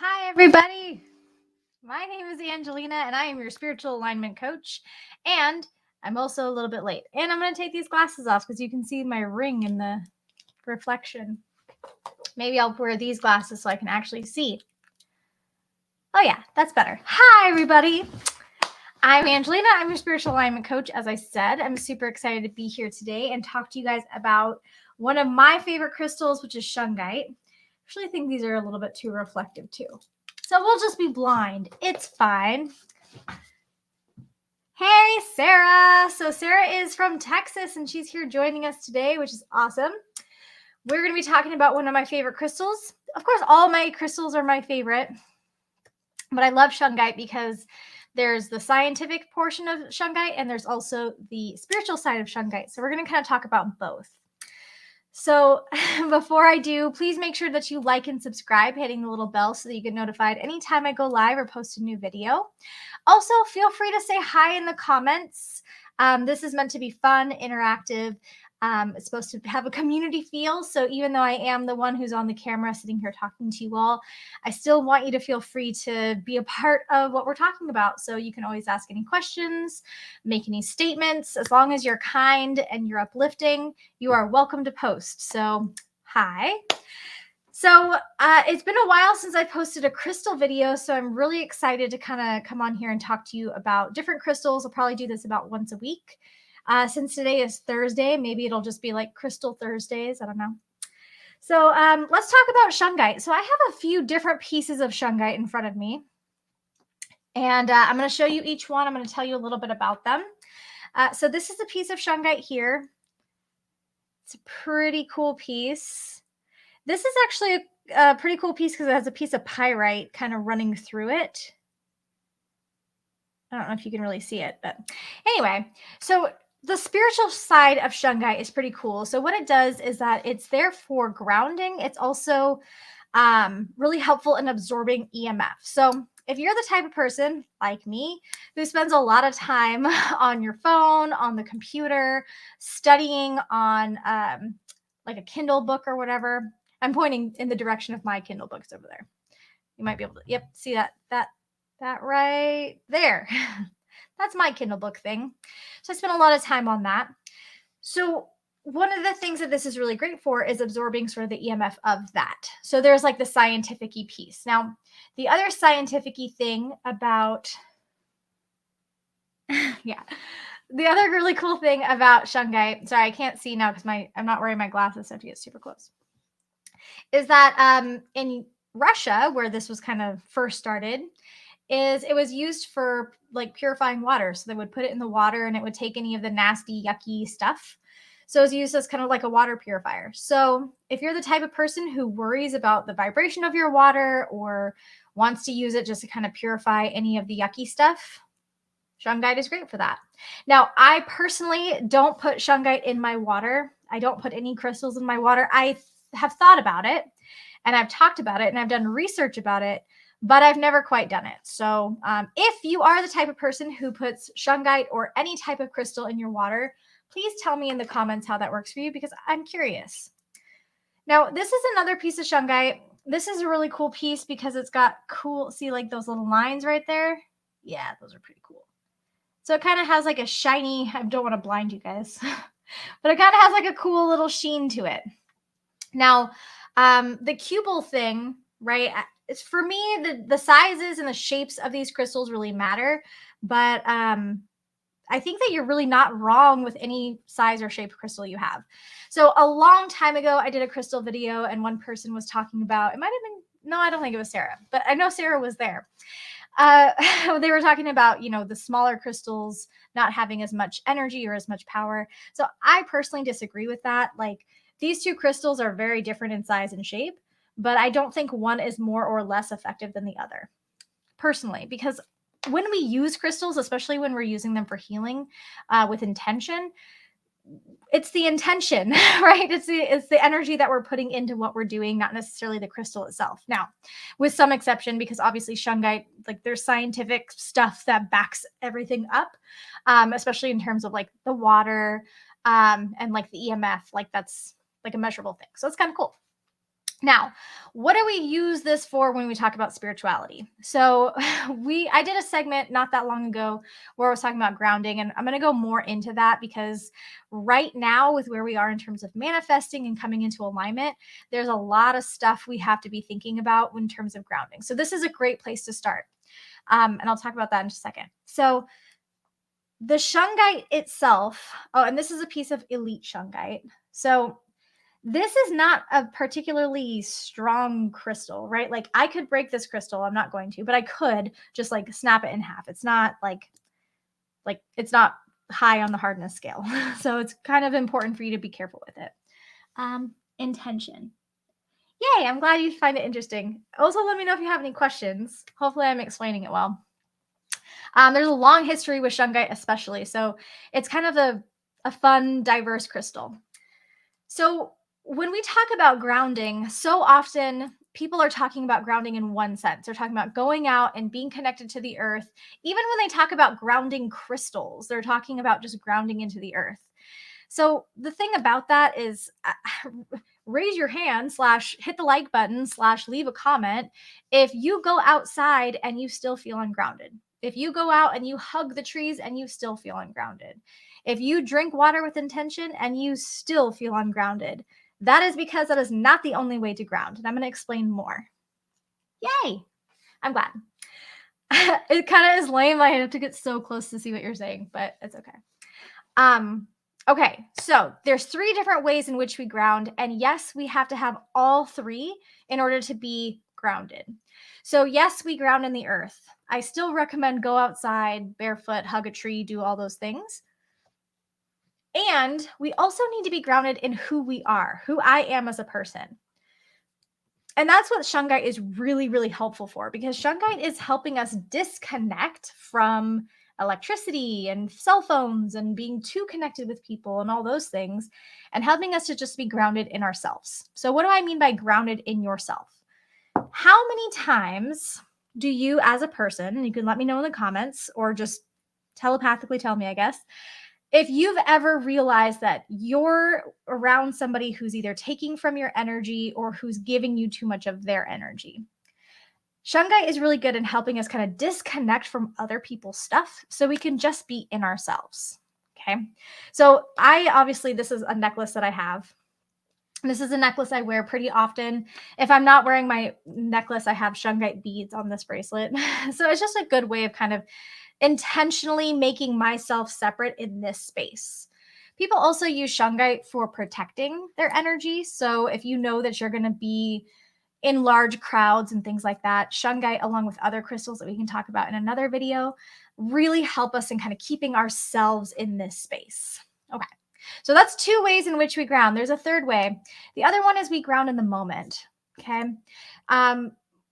Hi, everybody. My name is Angelina, and I am your spiritual alignment coach. And I'm also a little bit late. And I'm going to take these glasses off because you can see my ring in the reflection. Maybe I'll wear these glasses so I can actually see. Oh, yeah, that's better. Hi, everybody. I'm Angelina. I'm your spiritual alignment coach. As I said, I'm super excited to be here today and talk to you guys about one of my favorite crystals, which is Shungite. I actually think these are a little bit too reflective, too. So we'll just be blind. It's fine. Hey, Sarah. So Sarah is from Texas, and she's here joining us today, which is awesome. We're going to be talking about one of my favorite crystals. Of course, all my crystals are my favorite, but I love Shungite because there's the scientific portion of Shungite, and there's also the spiritual side of Shungite. So we're going to kind of talk about both. So before I do, please make sure that you like and subscribe, hitting the little bell so that you get notified anytime I go live or post a new video. Also, feel free to say hi in the comments. This is meant to be fun, interactive. It's supposed to have a community feel. So even though I am the one who's on the camera sitting here talking to you all, I still want you to feel free to be a part of what we're talking about. So you can always ask any questions, make any statements. As long as you're kind and you're uplifting, you are welcome to post. So hi. So it's been a while since I posted a crystal video, so I'm really excited to kind of come on here and talk to you about different crystals. I'll probably do this about once a week. Since today is Thursday, maybe it'll just be like Crystal Thursdays. I don't know. So let's talk about Shungite. So I have a few different pieces of Shungite in front of me, and I'm going to show you each one. I'm going to tell you a little bit about them. So this is a piece of Shungite here. It's a pretty cool piece. This is actually a pretty cool piece because it has a piece of pyrite kind of running through it. I don't know if you can really see it, but anyway, so the spiritual side of Shungite is pretty cool. So what it does is that it's there for grounding. It's also really helpful in absorbing EMF. So if you're the type of person like me who spends a lot of time on your phone, on the computer, studying on like a Kindle book or whatever, I'm pointing in the direction of my Kindle books over there. You might be able to, yep, see that right there. That's my Kindle book thing. So I spent a lot of time on that. So one of the things that this is really great for is absorbing sort of the EMF of that. So there's like the scientific-y piece. Now, the other scientific-y thing about, yeah, the other really cool thing about Shungite, sorry, I can't see now because I'm not wearing my glasses, so I have to get super close, is that in Russia, where this was kind of first started, is it was used for like purifying water. So they would put it in the water and it would take any of the nasty, yucky stuff. So it's used as kind of like a water purifier. So if you're the type of person who worries about the vibration of your water or wants to use it just to kind of purify any of the yucky stuff, Shungite is great for that. Now, I personally don't put Shungite in my water. I don't put any crystals in my water. I have thought about it and I've talked about it and I've done research about it, but I've never quite done it. So if you are the type of person who puts Shungite or any type of crystal in your water, please tell me in the comments how that works for you because I'm curious. Now, this is another piece of Shungite. This is a really cool piece because it's got cool, see like those little lines right there? Yeah, those are pretty cool. So it kind of has like a shiny, I don't want to blind you guys, but it kind of has like a cool little sheen to it. Now, the cubal thing, right? It's for me, the sizes and the shapes of these crystals really matter. But I think that you're really not wrong with any size or shape crystal you have. So a long time ago, I did a crystal video and one person was talking about, it might have been, no, I don't think it was Sarah, but I know Sarah was there. They were talking about, you know, the smaller crystals not having as much energy or as much power. So I personally disagree with that. Like these two crystals are very different in size and shape, but I don't think one is more or less effective than the other personally, because when we use crystals, especially when we're using them for healing with intention, it's the intention, right? It's the energy that we're putting into what we're doing, not necessarily the crystal itself. Now, with some exception, because obviously Shungite, like there's scientific stuff that backs everything up, especially in terms of like the water and like the EMF, like that's like a measurable thing. So it's kind of cool. Now, what do we use this for when we talk about spirituality? So, I did a segment not that long ago where I was talking about grounding, and I'm going to go more into that because right now, with where we are in terms of manifesting and coming into alignment, there's a lot of stuff we have to be thinking about in terms of grounding. So, this is a great place to start. And I'll talk about that in just a second. So, the shungite itself, oh, and this is a piece of elite shungite. So, this is not a particularly strong crystal, right? Like I could break this crystal, I'm not going to, but I could just like snap it in half. It's not like it's not high on the hardness scale. So it's kind of important for you to be careful with it. Intention. Yay, I'm glad you find it interesting. Also, let me know if you have any questions. Hopefully I'm explaining it well. There's a long history with shungite especially, so it's kind of a fun, diverse crystal. So when we talk about grounding, so often people are talking about grounding in one sense. They're talking about going out and being connected to the earth. Even when they talk about grounding crystals, they're talking about just grounding into the earth. So the thing about that is raise your hand / hit the like button / leave a comment if you go outside and you still feel ungrounded. If you go out and you hug the trees and you still feel ungrounded. If you drink water with intention and you still feel ungrounded, that is because that is not the only way to ground. And I'm going to explain more. Yay! I'm glad. It kind of is lame. I have to get so close to see what you're saying, but it's okay. Okay, so there's 3 different ways in which we ground. And yes, we have to have all 3 in order to be grounded. So yes, we ground in the earth. I still recommend go outside, barefoot, hug a tree, do all those things. And we also need to be grounded in who we are, who I am as a person. And that's what Shungite is really, really helpful for, because Shungite is helping us disconnect from electricity and cell phones and being too connected with people and all those things, and helping us to just be grounded in ourselves. So, what do I mean by grounded in yourself? How many times do you, as a person, and you can let me know in the comments or just telepathically tell me, I guess, if you've ever realized that you're around somebody who's either taking from your energy or who's giving you too much of their energy. Shungite is really good in helping us kind of disconnect from other people's stuff so we can just be in ourselves. Okay. So this is a necklace that I have. This is a necklace I wear pretty often. If I'm not wearing my necklace, I have Shungite beads on this bracelet. So it's just a good way of kind of intentionally making myself separate in this space. People also use Shungite for protecting their energy. So if you know that you're going to be in large crowds and things like that, Shungite, along with other crystals that we can talk about in another video, really help us in kind of keeping ourselves in this space. Okay. So that's 2 ways in which we ground. There's a third way. The other one is we ground in the moment. Okay.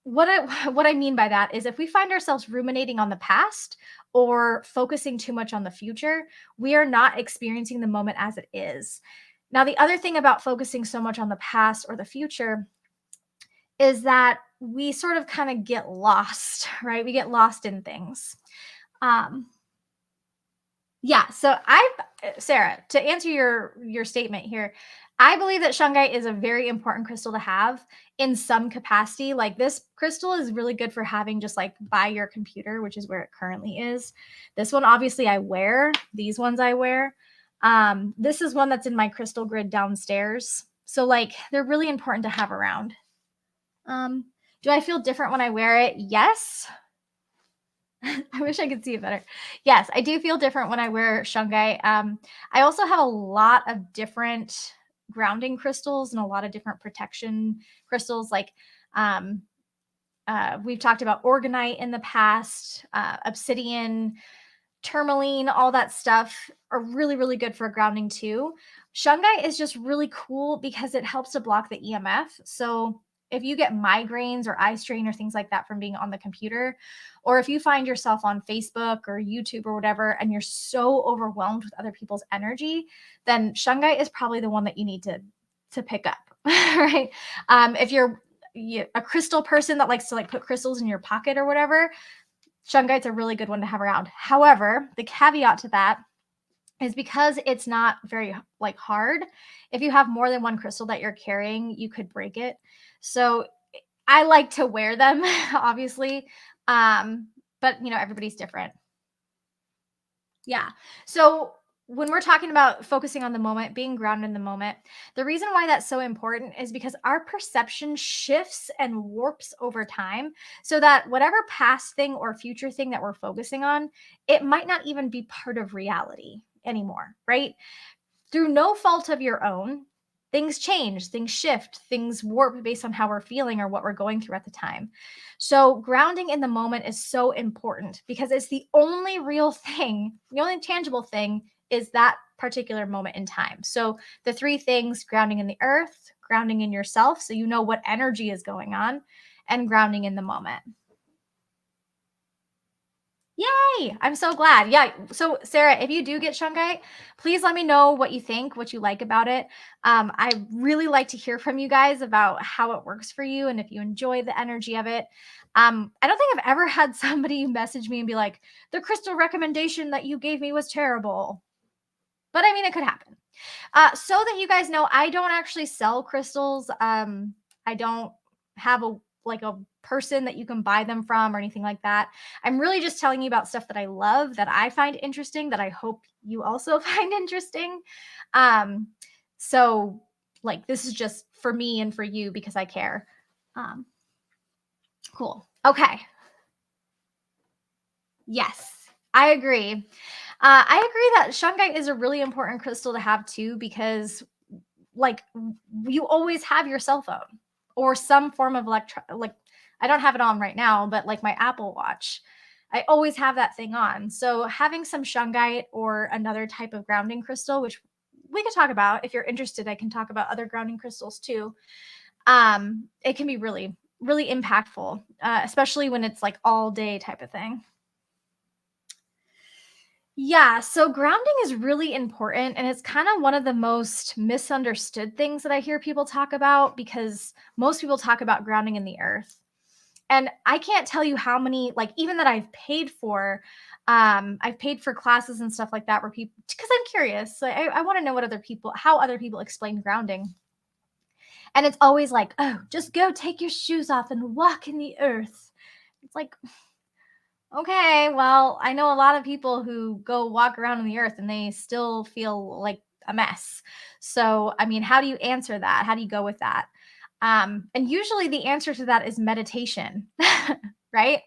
What I mean by that is if we find ourselves ruminating on the past or focusing too much on the future, we are not experiencing the moment as it is. Now, the other thing about focusing so much on the past or the future is that we sort of kind of get lost, right? We get lost in things. Yeah, so Sarah, to answer your statement here, I believe that Shungite is a very important crystal to have in some capacity. Like this crystal is really good for having just like by your computer, which is where it currently is. This one obviously I wear. These ones I wear. This is one that's in my crystal grid downstairs. So like they're really important to have around. Do I feel different when I wear it? Yes. I wish I could see it better. Yes, I do feel different when I wear Shungite. I also have a lot of different grounding crystals and a lot of different protection crystals. Like we've talked about organite in the past, obsidian, tourmaline, all that stuff are really, really good for grounding too. Shungite is just really cool because it helps to block the EMF. So if you get migraines or eye strain or things like that from being on the computer, or if you find yourself on Facebook or YouTube or whatever, and you're so overwhelmed with other people's energy, then Shungite is probably the one that you need to pick up, right? If you're a crystal person that likes to like put crystals in your pocket or whatever, Shungite's a really good one to have around. However, the caveat to that is because it's not very like hard. If you have more than one crystal that you're carrying, you could break it. So I like to wear them, obviously. But everybody's different. Yeah. So when we're talking about focusing on the moment, being grounded in the moment, the reason why that's so important is because our perception shifts and warps over time so that whatever past thing or future thing that we're focusing on, it might not even be part of reality anymore, right? Through no fault of your own, things change, things shift, things warp based on how we're feeling or what we're going through at the time. So, grounding in the moment is so important because it's the only real thing, the only tangible thing is that particular moment in time. So, the three things: grounding in the earth, grounding in yourself, so you know what energy is going on, and grounding in the moment. Yay! I'm so glad. Yeah. So, Sarah, if you do get Shungite, please let me know what you think, what you like about it. I really like to hear from you guys about how it works for you and if you enjoy the energy of it. I don't think I've ever had somebody message me and be like, the crystal recommendation that you gave me was terrible. But I mean, it could happen. So that you guys know, I don't actually sell crystals. I don't have a person that you can buy them from or anything like that. I'm really just telling you about stuff that I love, that I find interesting, that I hope you also find interesting. Um, so like this is just for me and for you because I care. Um, cool. Okay. Yes, I agree. I agree that shungite is a really important crystal to have too because like you always have your cell phone or some form of like I don't have it on right now, but like my Apple Watch. I always have that thing on. So having some shungite or another type of grounding crystal, which we could talk about if you're interested, I can talk about other grounding crystals too. It can be really, really impactful, especially when it's like all day type of thing. Yeah, so grounding is really important and it's kind of one of the most misunderstood things that I hear people talk about because most people talk about grounding in the earth. And I can't tell you how many like even that I've paid for classes and stuff like that where people because I'm curious. So I want to know what other people how other people explain grounding. And it's always like, "Oh, just go take your shoes off and walk in the earth." It's like okay, well, I know a lot of people who go walk around on the earth and they still feel like a mess. So, I mean, how do you answer that? How do you go with that? And usually the answer to that is meditation, right?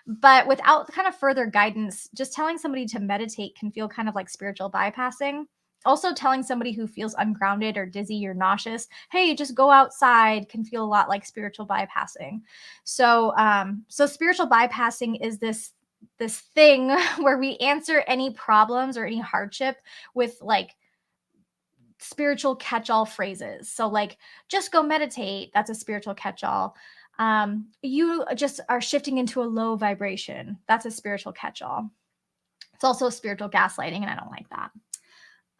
But without kind of further guidance, just telling somebody to meditate can feel kind of like spiritual bypassing. Also, telling somebody who feels ungrounded or dizzy or nauseous, hey, just go outside can feel a lot like spiritual bypassing. So spiritual bypassing is this thing where we answer any problems or any hardship with like spiritual catch-all phrases. So like just go meditate, that's a spiritual catch-all. You just are shifting into a low vibration. That's a spiritual catch-all. It's also a spiritual gaslighting, and I don't like that.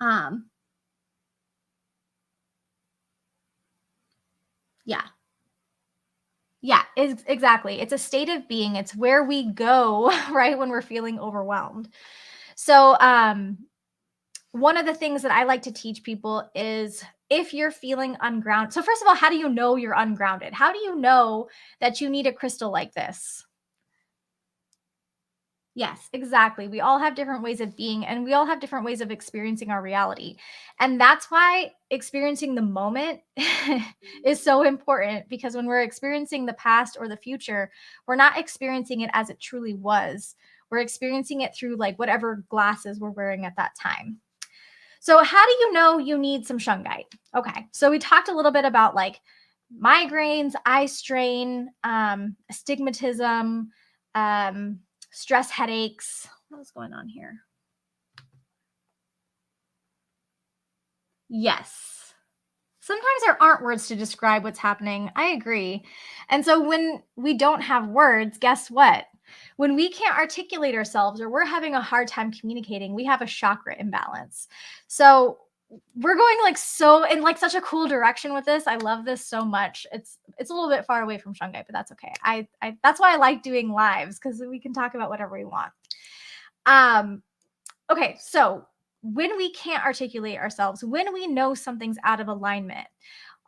Um, yeah. Yeah, exactly. It's a state of being. It's where we go, right, when we're feeling overwhelmed. So, one of the things that I like to teach people is if you're feeling ungrounded. So, first of all, how do you know you're ungrounded? How do you know that you need a crystal like this? Yes, exactly. We all have different ways of being and we all have different ways of experiencing our reality. And that's why experiencing the moment is so important because when we're experiencing the past or the future, we're not experiencing it as it truly was. We're experiencing it through like whatever glasses we're wearing at that time. So, how do you know you need some shungite? Okay, so we talked a little bit about like migraines, eye strain, astigmatism, um, stress headaches. What is going on here? Yes. Sometimes there aren't words to describe what's happening. I agree. And so when we don't have words, guess what? When we can't articulate ourselves or we're having a hard time communicating, we have a chakra imbalance. So we're going like so in like such a cool direction with this. I love this so much. It's a little bit far away from shungite, but that's okay. I that's why I like doing lives because we can talk about whatever we want. Um okay, so when we can't articulate ourselves, when we know something's out of alignment,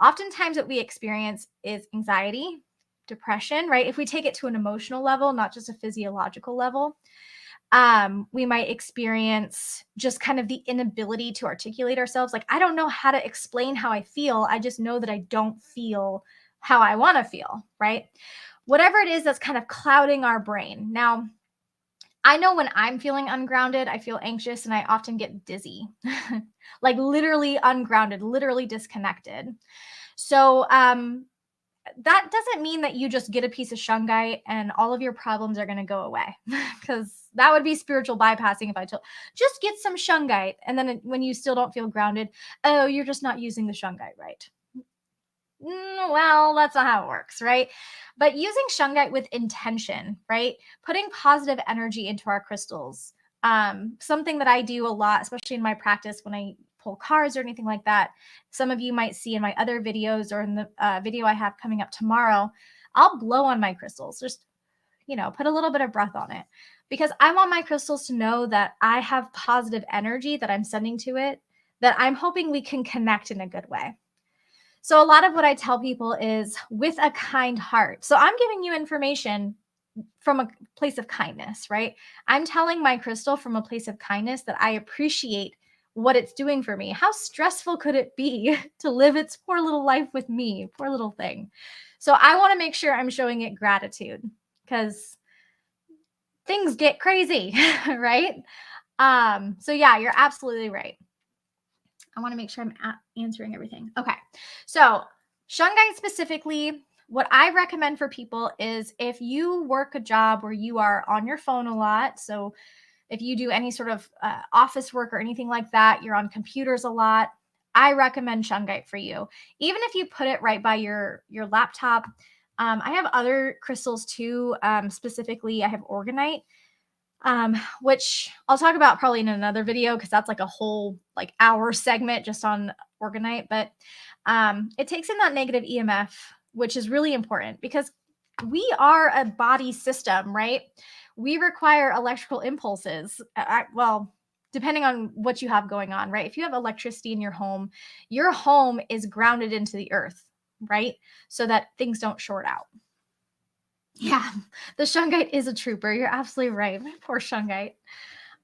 oftentimes what we experience is anxiety, depression, right? If we take it to an emotional level, not just a physiological level, we might experience just kind of the inability to articulate ourselves. Like, I don't know how to explain how I feel. I just know that I don't feel how I want to feel, right? Whatever it is that's kind of clouding our brain. Now, I know when I'm feeling ungrounded, I feel anxious and I often get dizzy, like literally ungrounded, literally disconnected. So, that doesn't mean that you just get a piece of shungite and all of your problems are going to go away, because that would be spiritual bypassing if I told just get some shungite and then when you still don't feel grounded, oh, you're just not using the shungite right. Well, that's not how it works, right? But using shungite with intention, right? Putting positive energy into our crystals. Something that I do a lot, especially in my practice when I pull cards or anything like that. Some of you might see in my other videos or in the video I have coming up tomorrow, I'll blow on my crystals. Just, put a little bit of breath on it, because I want my crystals to know that I have positive energy that I'm sending to it, that I'm hoping we can connect in a good way. So a lot of what I tell people is with a kind heart. So I'm giving you information from a place of kindness, right? I'm telling my crystal from a place of kindness that I appreciate what it's doing for me. How stressful could it be to live its poor little life with me, poor little thing? So I want to make sure I'm showing it gratitude, because things get crazy, right? So yeah, you're absolutely right. I want to make sure I'm answering everything. Okay. So, shungite specifically, what I recommend for people is if you work a job where you are on your phone a lot. So, if you do any sort of office work or anything like that, you're on computers a lot, I recommend shungite for you. Even if you put it right by your laptop. I have other crystals too. Specifically, I have orgonite, which I'll talk about probably in another video, because that's like a whole like hour segment just on orgonite. But it takes in that negative EMF, which is really important because we are a body system, right? We require electrical impulses. Well, depending on what you have going on, right? If you have electricity in your home is grounded into the earth, right? So that things don't short out. Yeah, the shungite is a trooper. You're absolutely right. My poor shungite.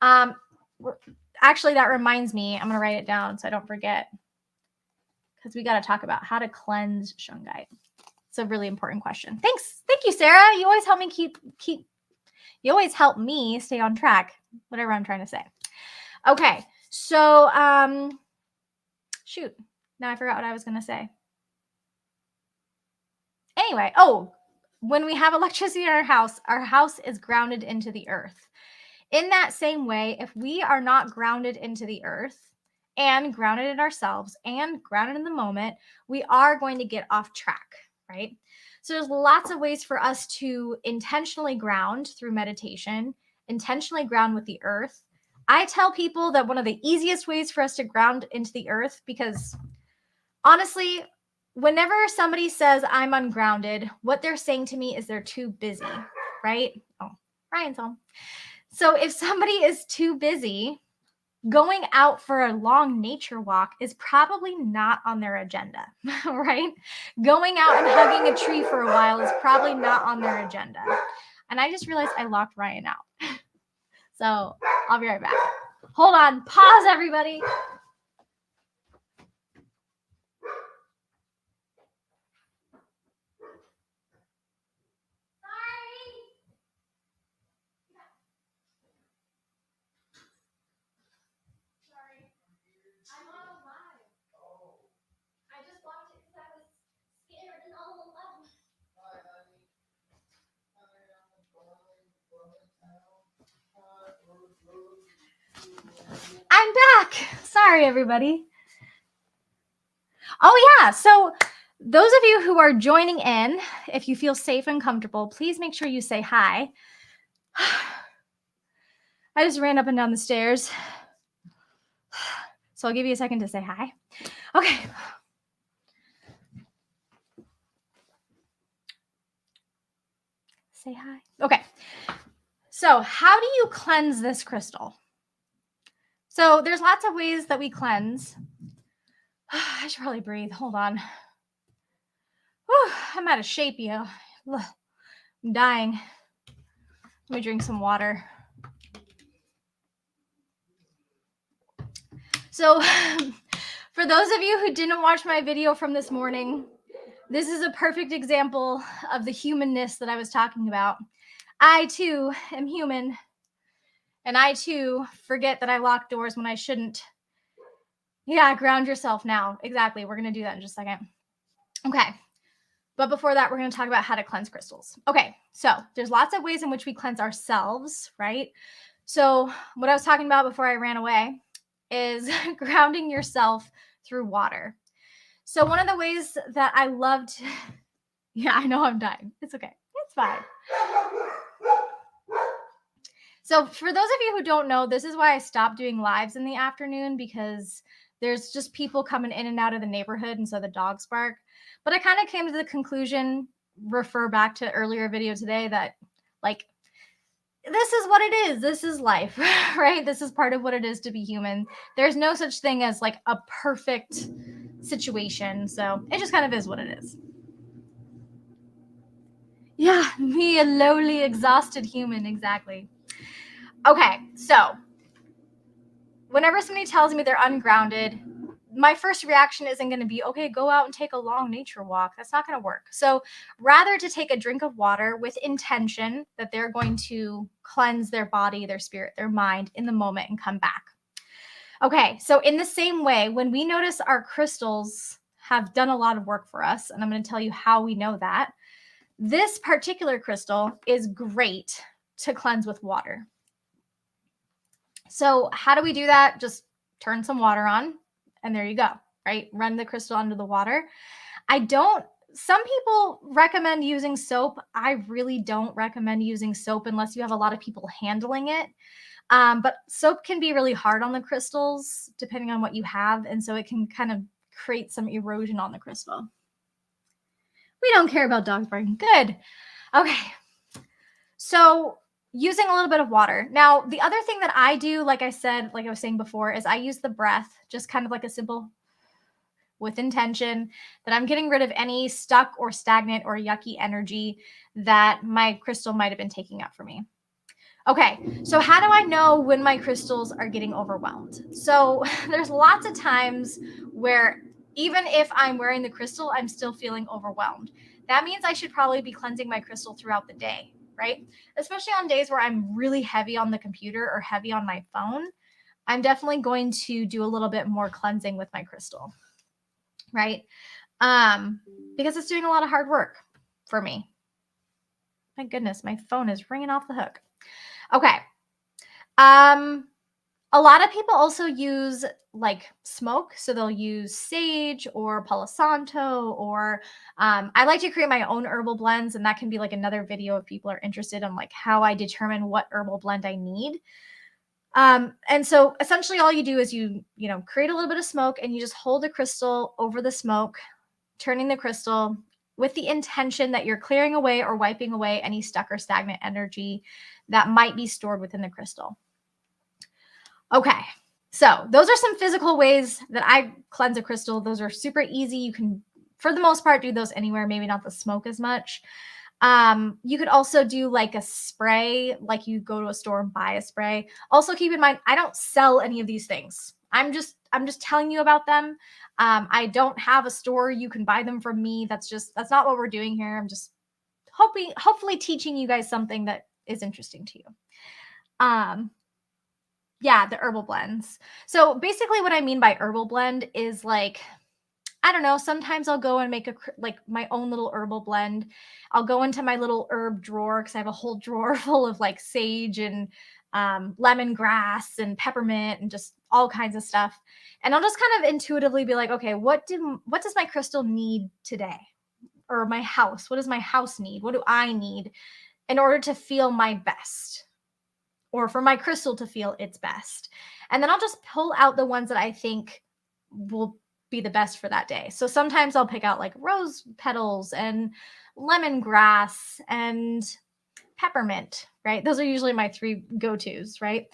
Um, Actually, that reminds me. I'm gonna write it down so I don't forget, because we got to talk about how to cleanse shungite. It's a really important question. Thank you, Sarah. You always help me keep. You always help me stay on track. Whatever I'm trying to say. Okay, so shoot. Now I forgot what I was gonna say. Anyway, when we have electricity in our house is grounded into the earth. In that same way, if we are not grounded into the earth and grounded in ourselves and grounded in the moment, we are going to get off track, right? So there's lots of ways for us to intentionally ground through meditation, intentionally ground with the earth. I tell people that one of the easiest ways for us to ground into the earth, because honestly, whenever somebody says I'm ungrounded, what they're saying to me is they're too busy, right? Oh, Ryan's home. So if somebody is too busy, going out for a long nature walk is probably not on their agenda, right? Going out and hugging a tree for a while is probably not on their agenda. And I just realized I locked Ryan out. So I'll be right back. Hold on. Pause, everybody. I'm on a live. I just locked it because I was scared and all alone. I'm back. Sorry, everybody. Oh, yeah. So those of you who are joining in, if you feel safe and comfortable, please make sure you say hi. I just ran up and down the stairs. So I'll give you a second to say hi. Okay. Say hi. Okay. So how do you cleanse this crystal? So there's lots of ways that we cleanse. I should probably breathe. Hold on. Whew, I'm out of shape, you. I'm dying. Let me drink some water. So for those of you who didn't watch my video from this morning, this is a perfect example of the humanness that I was talking about. I too am human, and I too forget that I lock doors when I shouldn't. Yeah, ground yourself now. Exactly. We're going to do that in just a second. Okay. But before that, we're going to talk about how to cleanse crystals. Okay. So there's lots of ways in which we cleanse ourselves, right? So what I was talking about before I ran away is grounding yourself through water. So one of the ways that I loved, yeah, I know I'm dying. It's okay. It's fine. So for those of you who don't know, this is why I stopped doing lives in the afternoon, because there's just people coming in and out of the neighborhood, and so the dogs bark. But I kind of came to the conclusion, refer back to earlier video today, that like this is what it is. This is life, right? This is part of what it is to be human. There's no such thing as like a perfect situation. So it just kind of is what it is. Yeah, me, a lowly, exhausted human. Exactly. Okay, so whenever somebody tells me they're ungrounded, my first reaction isn't going to be, okay, go out and take a long nature walk. That's not going to work. So rather to take a drink of water with intention that they're going to cleanse their body, their spirit, their mind in the moment and come back. Okay, so in the same way, when we notice our crystals have done a lot of work for us, and I'm going to tell you how we know that, this particular crystal is great to cleanse with water. So how do we do that? Just turn some water on and there you go, right? Run the crystal under the water. Some people recommend using soap. I really don't recommend using soap unless you have a lot of people handling it. But soap can be really hard on the crystals depending on what you have. And so it can kind of create some erosion on the crystal. We don't care about dogs barking. Good. Okay. So using a little bit of water. Now, the other thing that I do, like I said, like I was saying before, is I use the breath, just kind of like a simple with intention that I'm getting rid of any stuck or stagnant or yucky energy that my crystal might have been taking up for me. Okay, so how do I know when my crystals are getting overwhelmed? So there's lots of times where even if I'm wearing the crystal, I'm still feeling overwhelmed. That means I should probably be cleansing my crystal throughout the day, right? Especially on days where I'm really heavy on the computer or heavy on my phone, I'm definitely going to do a little bit more cleansing with my crystal, right? Because it's doing a lot of hard work for me. My goodness, my phone is ringing off the hook. Okay. A lot of people also use like smoke. So they'll use sage or Palo Santo, or I like to create my own herbal blends. And that can be like another video if people are interested in like how I determine what herbal blend I need. And so essentially all you do is you create a little bit of smoke and you just hold the crystal over the smoke, turning the crystal with the intention that you're clearing away or wiping away any stuck or stagnant energy that might be stored within the crystal. Okay, so those are some physical ways that I cleanse a crystal. Those are super easy. You can, for the most part, do those anywhere, maybe not the smoke as much. You could also do like a spray, like you go to a store and buy a spray. Also keep in mind, I don't sell any of these things. I'm just telling you about them. I don't have a store. You can buy them from me. That's not what we're doing here. I'm just hopefully teaching you guys something that is interesting to you. Yeah, the herbal blends. So basically what I mean by herbal blend is like, I don't know, sometimes I'll go and make like my own little herbal blend. I'll go into my little herb drawer because I have a whole drawer full of like sage and lemongrass and peppermint and just all kinds of stuff. And I'll just kind of intuitively be like, okay, what does my crystal need today? Or my house, what does my house need? What do I need in order to feel my best? Or for my crystal to feel its best. And then I'll just pull out the ones that I think will be the best for that day. So sometimes I'll pick out like rose petals and lemongrass and peppermint, right? Those are usually my three go-tos, right?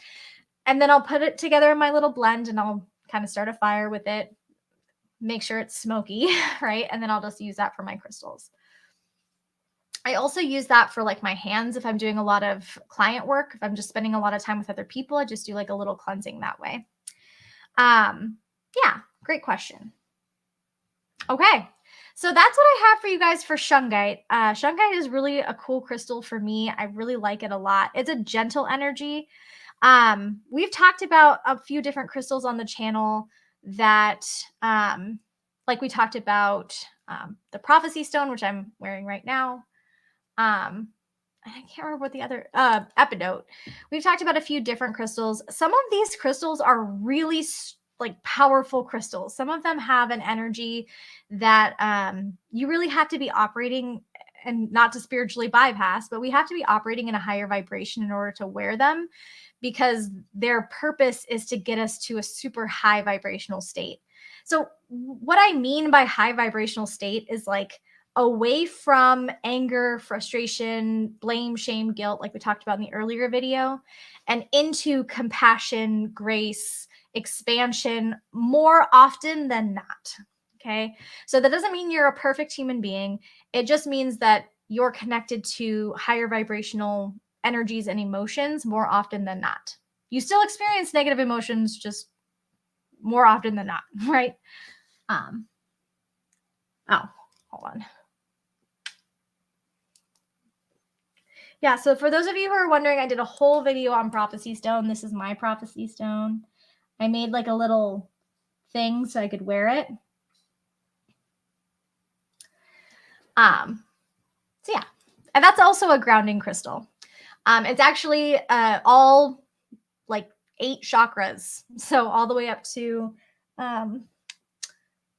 And then I'll put it together in my little blend and I'll kind of start a fire with it, make sure it's smoky, right? And then I'll just use that for my crystals. I also use that for like my hands if I'm doing a lot of client work. If I'm just spending a lot of time with other people, I just do like a little cleansing that way. Yeah, great question. Okay, so that's what I have for you guys for Shungite. Shungite is really a cool crystal for me. I really like it a lot. It's a gentle energy. We've talked about a few different crystals on the channel that, like we talked about the Prophecy Stone, which I'm wearing right now. I can't remember what the other Epidote. We've talked about a few different crystals. Some of these crystals are really like powerful crystals. Some of them have an energy that you really have to be operating, and not to spiritually bypass, but we have to be operating in a higher vibration in order to wear them, because their purpose is to get us to a super high vibrational state. So what I mean by high vibrational state is like away from anger, frustration, blame, shame, guilt, like we talked about in the earlier video, and into compassion, grace, expansion more often than not. Okay. So that doesn't mean you're a perfect human being. It just means that you're connected to higher vibrational energies and emotions more often than not. You still experience negative emotions, just more often than not, right? Oh, hold on. Yeah, so for those of you who are wondering, I did a whole video on Prophecy Stone. This is my Prophecy Stone. I made like a little thing so I could wear it. So yeah, and that's also a grounding crystal. It's actually all like 8 chakras. So all the way up to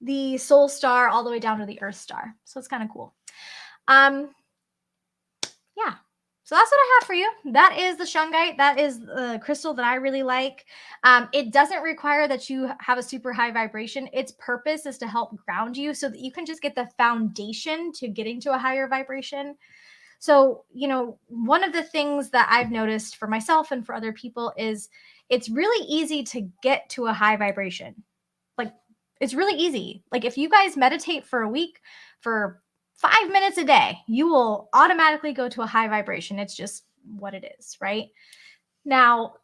the soul star, all the way down to the earth star. So it's kind of cool. Yeah. So that's what I have for you. That is the Shungite. That is the crystal that I really like. It doesn't require that you have a super high vibration. Its purpose is to help ground you so that you can just get the foundation to getting to a higher vibration. So, you know, one of the things that I've noticed for myself and for other people is it's really easy to get to a high vibration. Like, it's really easy. Like, if you guys meditate for a week for 5 minutes a day, you will automatically go to a high vibration. It's just what it is, right? Now,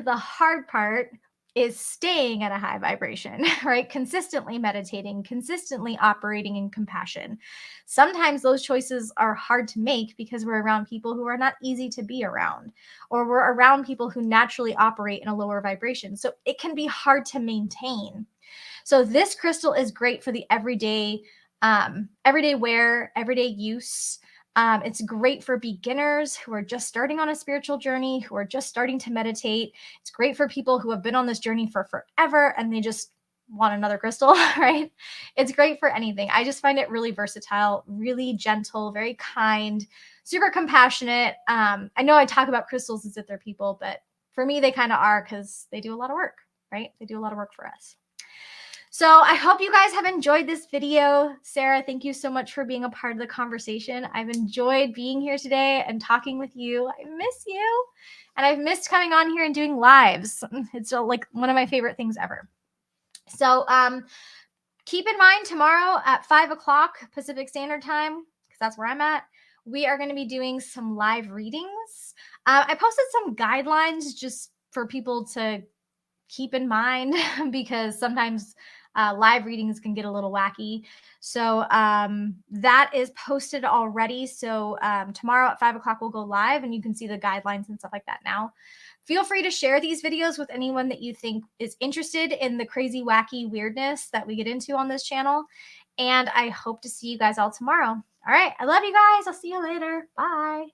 the hard part is staying at a high vibration, right? Consistently meditating, consistently operating in compassion. Sometimes those choices are hard to make because we're around people who are not easy to be around, or we're around people who naturally operate in a lower vibration. So it can be hard to maintain. So this crystal is great for the everyday wear, everyday use. It's great for beginners who are just starting on a spiritual journey, who are just starting to meditate. It's great for people who have been on this journey for forever and they just want another crystal, right? It's great for anything. I just find it really versatile, really gentle, very kind, super compassionate. I know I talk about crystals as if they're people, but for me, they kind of are, because they do a lot of work, right? They do a lot of work for us. So I hope you guys have enjoyed this video. Sarah, thank you so much for being a part of the conversation. I've enjoyed being here today and talking with you. I miss you. And I've missed coming on here and doing lives. It's like one of my favorite things ever. So keep in mind, tomorrow at 5 o'clock Pacific Standard Time, because that's where I'm at, we are going to be doing some live readings. I posted some guidelines just for people to keep in mind because sometimes live readings can get a little wacky. So that is posted already. So tomorrow at 5 o'clock we'll go live and you can see the guidelines and stuff like that now. Feel free to share these videos with anyone that you think is interested in the crazy, wacky weirdness that we get into on this channel. And I hope to see you guys all tomorrow. All right. I love you guys. I'll see you later. Bye.